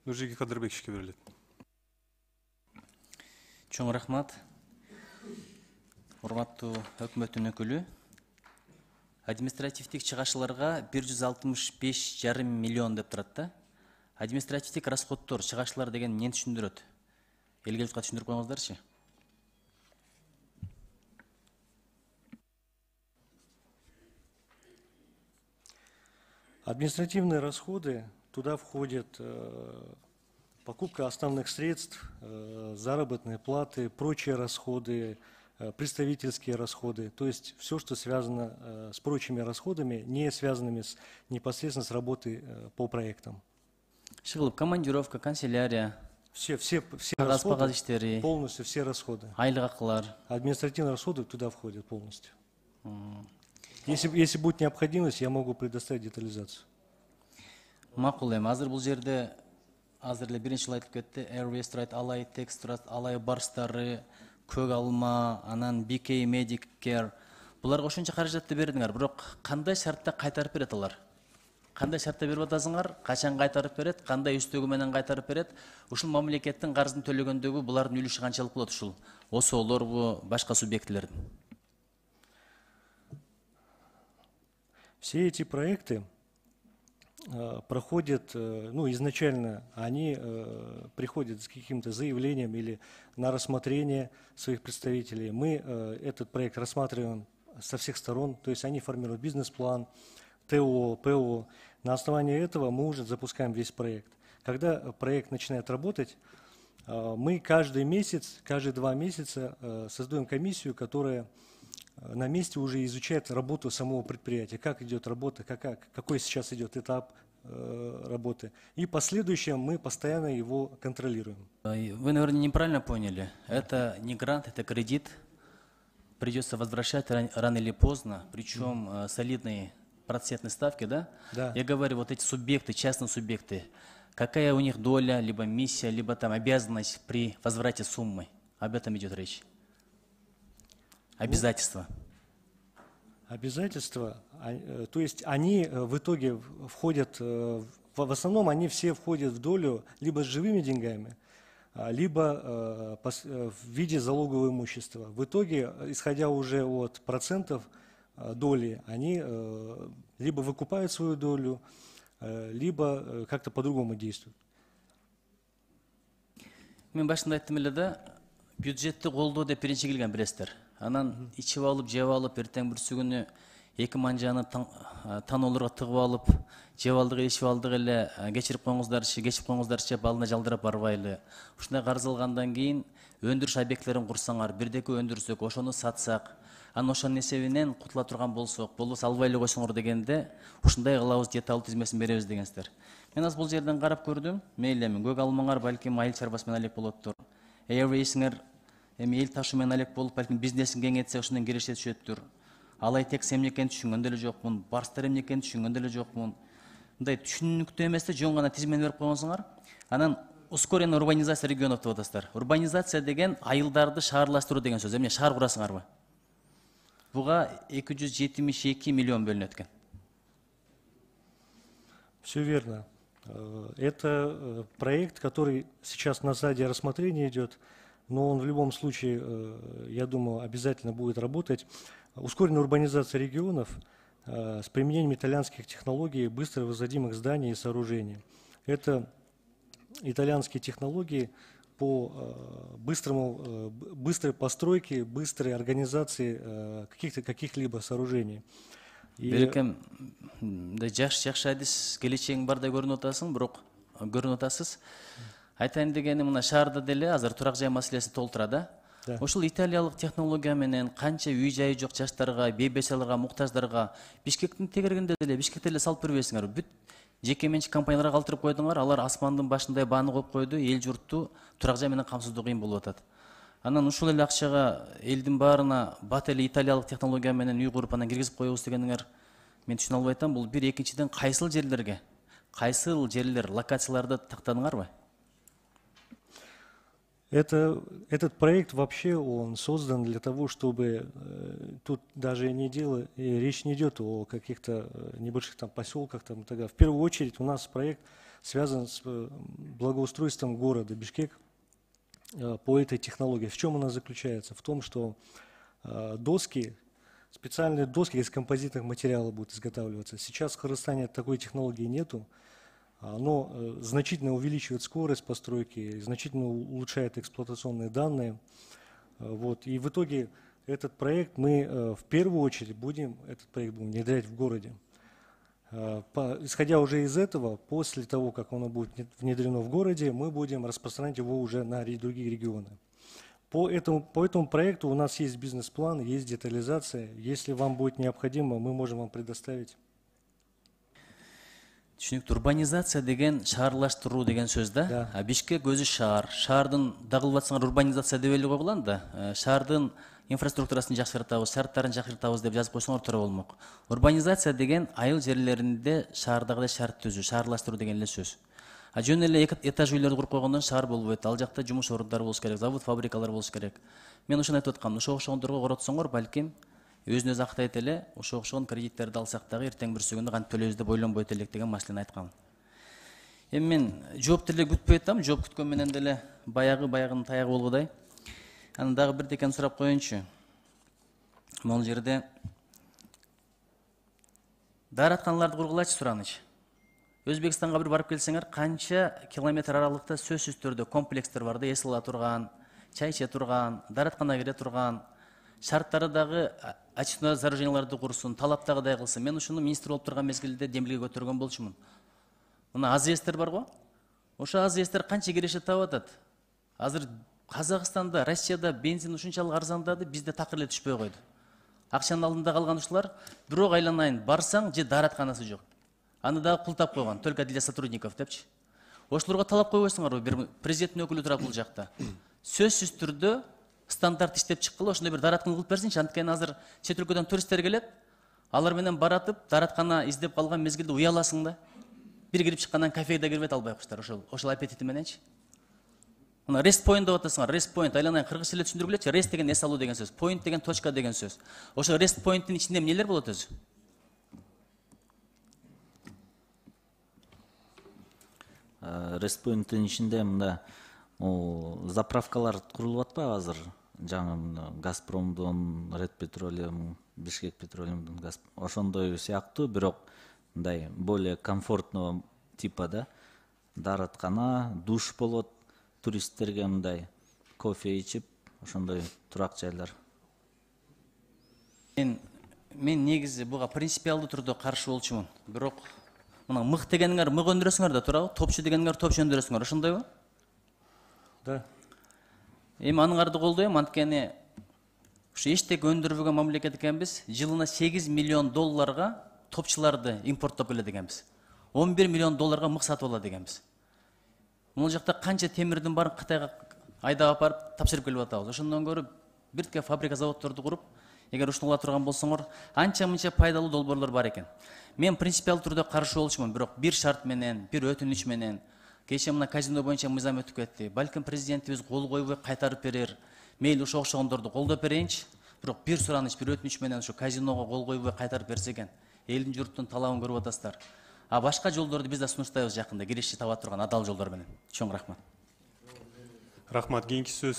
Нуржеги Кадырбековичке берилет. Чоң рахмат. Урматтуу өкмөттүн өкүлү. Административдик чыгашыларга 165,5 миллион деп турат да. Административдик расходдор, чыгашылар деген эмнени түшүндүрөт? Элге журтка түшүндүрүп коюңуздарчы. Административные расходы, туда входят покупка основных средств, заработные платы, прочие расходы, представительские расходы, то есть все, что связано с прочими расходами, не связанными непосредственно с работой по проектам. Шыгылып, командировка, канцелярия, Все кагаз расходы, иштери, полностью все расходы. айлык акылар. Административные расходы туда входят полностью. Если будет необходимость, я могу предоставить детализацию. Макул эми, азыр бул жерде азыр эле биринчи жыл айтылып кетти. Airways турат, Алай Текс турат, Алай Барстары, Көк Алма, анан BK Medic Care. Буларга ошончо каражатты бердиңер, бирок кандай шартта кайтарып берет алар? Кандай шартта берип атасыңар? Качан кайтарып берет? Кандай үстөгү менен кайтарып берет? Ушул мамлекеттин карызын төлөгөндөгү булардын үлүшү канчалык болот ушул? ОСОлорбу, башка субъектлердин? Все эти проекты проходят, ну, изначально они приходят с каким-то заявлением или на рассмотрение своих представителей. Мы этот проект рассматриваем со всех сторон, то есть они формируют бизнес-план, ТО, ПО. На основании этого мы уже запускаем весь проект. Когда проект начинает работать, мы каждый месяц, каждые 2 месяца создаем комиссию, которая на месте уже изучает работу самого предприятия, как идет работа, какой сейчас идет этап работы. И последующем мы постоянно его контролируем. Вы, наверное, неправильно поняли. Это не грант, это кредит. Придется возвращать рано или поздно, причем солидные процентные ставки, да? Да. Я говорю, вот эти субъекты, частные субъекты, какая у них доля, либо миссия, либо там обязанность при возврате суммы? Об этом идет речь. Обязательства. Обязательства, то есть они в итоге входят, в основном они все входят в долю либо с живыми деньгами, либо в виде залогового имущества. В итоге, исходя уже от процентов доли, они либо выкупают свою долю, либо как-то по-другому действуют. Мен башында айттым эле да, бюджетти колдоо деп биринчи келген билесиздер. Анан ичип алып, жеп алып, эртең бүрсү күнү эки манжаны таноолорго тыгып алып, жеп алдык, ичип алдык эле, кечирип коюңуздарчы, балына жалдырап барбайлы. Ушундай карыз алгандан кийин өндүрүш объектилерин курсаңар, бирдеки өндүрсөк, ошону сатсак, анан ошонун эсебинен кутула турган болсок, болбосо албай эле койсоңор дегенде, ушундай кылабыз, деталдуу тизмесин беребиз дегенсиздер. Мен азыр бул жерден карап көрдүм, мейли эми көк алмаңар балким айыл чарбасы менен алек болоттур. Airways'иңер эми эл ташуу менен алек болуп, балким бизнесин кеңейтсе ошондон киреше түшөттүр. Алай Текс эмне экенин түшүнгөн деле жокмун, Барстар эмне экенин түшүнгөн деле жокмун. Мындай түшүнүктүү эмес да, жөн гана тизмени берип койгонсуңар. Анан ускоренная урбанизация регионов деп атасыздар. Урбанизация деген айылдарды шаарлаштыруу деген сөз. Эмне шаар курасыңарбы? Буга 272 миллион бөлүнөт экен. Все верно. Это проект, который сейчас на стадии рассмотрения идет, но он в любом случае, я думаю, обязательно будет работать. Ускоренная урбанизация регионов с применением итальянских технологий быстро возводимых зданий и сооружений. Это итальянские технологии по быстрой постройке, быстрой организации каких-либо сооружений. Берекем, жакшы адис келечегиң барда көрүнүп атасың, бирок көрүнүп атасыз. Айтайын дегеним, мына шаарда деле азыр турак жай маселеси толтура да. Ошол италиялык технология менен канча үй жайы жок жаштарга, бейбечаларга, муктаждарга Бишкектин тегерегинде деле Бишкекте эле салып бербейсиңер. Бүт жеке менчик компанияларга калтырып койдуңар, алар асмандын башындай бааны коюп койду, эл журтту турак жай менен камсыздоо кыйын болуп атат. Анан ушул эле акчага элдин баарына бат эле италиялык технология менен үй куруп анан киргизип коебуз дегениңер мен түшүнө албай атам. Бул бир, экинчиден кайсыл жерлерге, кайсыл жерлер, локацияларды тактадыңарбы? Этот проект вообще он создан для того, чтобы тут даже речь не идет о каких-то небольших там поселках там и так далее. В первую очередь у нас проект связан с благоустройством города Бишкек по этой технологии. В чем она заключается? В том, что доски, специальные доски из композитных материалов будут изготавливаться. Сейчас в Кыргызстане такой технологии нету. Оно значительно увеличивает скорость постройки, значительно улучшает эксплуатационные данные. Вот. И в итоге этот проект мы в первую очередь будем внедрять в городе. Исходя уже из этого, после того, как оно будет внедрено в городе, мы будем распространять его уже на другие регионы. По этому проекту у нас есть бизнес-план, есть детализация. Если вам будет необходимо, мы можем вам предоставить. Түшүнүктүү. Урбанизация деген шаарлаштыруу деген сөз да. Да. Бишкек өзү шаар. Шаардын дагылып атсаңар урбанизация деп эле койгулан да. Шаардын инфраструктурасын жакшыртабыз, шарттарын жакшыртабыз деп жазып койсоңор туура болмок. Урбанизация деген айыл жерлеринде шаардагыдай шарт түзүү, шаарлаштыруу деген эле сөз. Жөн эле этаж үйлөрдү куруп койгондон шаар болбойт. Ал жакта жумуш орундары болуш керек, завод, фабрикалар болуш керек. Мен ошону айтып аткам. Ошо окшогондорго коротсоңор, балким өзүн өзү актайт эле, ошо окшогон кредиттерди алсак дагы эртең бир күндө кантип төлөйбүз деп ойлонбойт элек деген маселени айткам. Эми мен жоопту деле күтпөй атам, жооп күткөн менен деле баягынын таягы болгудай. Анан дагы бирдекени сурап коеюнчу. Могул жерде дааратканаларды кургулачы сураныч. Өзбекстанга бир барып келсеңер, канча километр аралыкта сөзсүз түрдө комплекстер бар да, эс ала турган, чай иче турган, дааратканага кире турган, шарттары дагы очное сооруженияларды курсун, талаптагыдай кылсын. Мен ушуну министр болуп турган мезгилде демилге көтөргөн болчумун. Мына АЗСтер бар го? Ошо АЗСтер канча кирешет таап атат. Азыр Казакстанда, Россияда бензин ушунчалык арзандады, бизде такыр эле түшпөй койду. Акчанын алдында калган ушулар бирок айланайын барсаң, же дааратканасы жок. Аны дагы култап койгон, только для сотрудников депчи. Ошолорго талап койбойсуңарбы? Бир президенттин өкүлү турат бул жакта. Сөзсүз түрдө стандарт иштеп чыккыла, ошондой бир даараткана кылып берсинчи. Анткени азыр чет өлкөдөн туристтер келет, алар менен баратып, даараткана издеп калган мезгилде уяласың да. Бир кирип чыккандан кафеге да кирбей албай куштар, ошол аппетити мененчи. Мына рест point деп атасыңар, рест point айланайын кыргызча эле түшүндүргүлөчү. Рест деген эс алуу деген сөз, point деген точка деген сөз. Ошо рест poinттин ичинде эмнелер болот өзү? Рест poinттин ичинде мында заправкалар курулуп атпайбы азыр? Жаңы Газпромдун, Ред Петролиум, Бишкек Петролиумдун ошондой сыяктуу, бирок мындай более комфортного типа да. Даараткана, душ болот, туристтерге мындай кофе ичип, ошондой турак жайлар. Мен негизи буга принципиалдуу түрдө каршы болчумун. Бирок мына мык дегениңер мык өндүрөсүңөр да туурабы? Топчу дегениңер топчу өндүрөсүңөр, ошондойбу? Да. Эми аныңарды колдойм, анткени ушу эчтеке өндүрбөгөн мамлекет экенбиз. Жылына 8 миллион долларга топчуларды импорттоп келет экенбиз. 11 миллион долларга мык сатып алат экенбиз. Бул жакта канча темирдин баарын Кытайга айдап апарып тапшырып келип атабыз. Ошондон көрүп биртке фабрика заводдорду куруп, эгер ушуну кыла турган болсоңор, анча-мынча пайдалуу долбоорлор бар экен. Мен принципиалдуу түрдө каршы болчумун, бирок бир шарт менен, бир өтүнүч менен. Кечээ мына казино боюнча мыйзам өтүп кетти. Балким президентибиз кол койбой кайтарып берер. Мейли ошо окшогондорду колдоп берейинчи. Бирок бир сураныч, бир өтүнүч менен ушу казиного кол койбой кайтарып берсе экен. Элдин журттун талабын көрүп атасыздар. А башка жолдорду биз да сунуштайбыз жакында, кириши таба турган адал жолдор менен. Чоң рахмат. Рахмат. Кийинки сөз